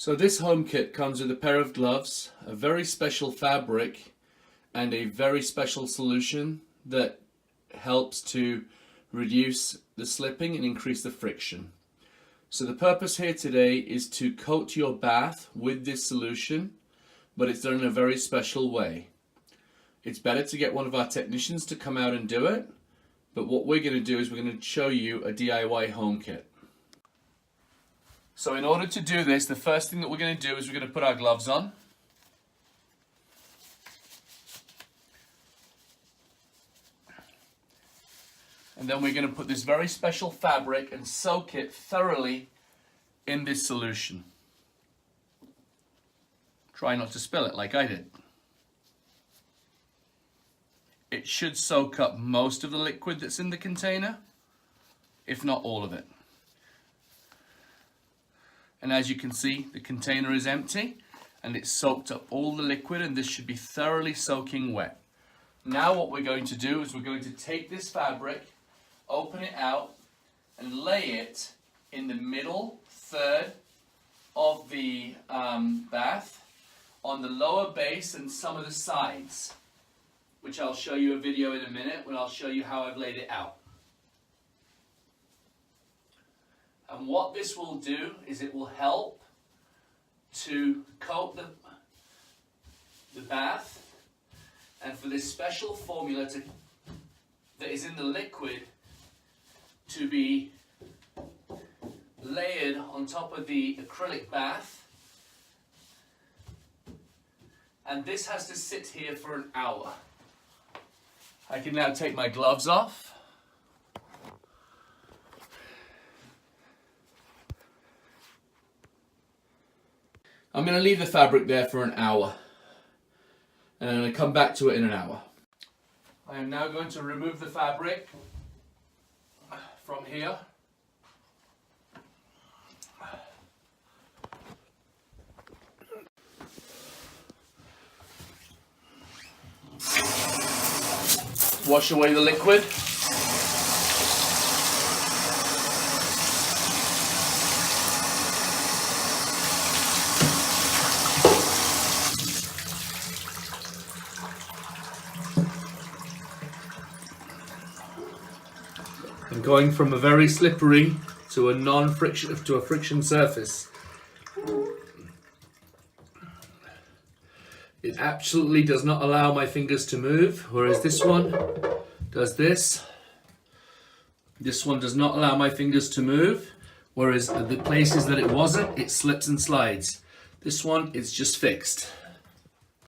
So this home kit comes with a pair of gloves, a very special fabric, and a very special solution that helps to reduce the slipping and increase the friction. So the purpose here today is to coat your bath with this solution, but it's done in a very special way. It's better to get one of our technicians to come out and do it, but what we're going to do is we're going to show you a DIY home kit. So in order to do this, the first thing that we're going to do is we're going to put our gloves on. And then we're going to put this very special fabric and soak it thoroughly in this solution. Try not to spill it like I did. It should soak up most of the liquid that's in the container, if not all of it. And as you can see, the container is empty and it's soaked up all the liquid, and this should be thoroughly soaking wet. Now what we're going to do is we're going to take this fabric, open it out, and lay it in the middle third of the bath, on the lower base and some of the sides, which I'll show you a video in a minute when I'll show you how I've laid it out. And what this will do is it will help to coat the bath, and for this special formula that is in the liquid to be layered on top of the acrylic bath. And this has to sit here for an hour. I can now take my gloves off. I'm going to leave the fabric there for an hour, and I'm going to come back to it in an hour. I am now going to remove the fabric from here. Wash away the liquid. And going from a very slippery to a non-friction to a friction surface. It absolutely does not allow my fingers to move, whereas this one does this. This one does not allow my fingers to move, whereas the places that it wasn't, it slips and slides. This one is just fixed.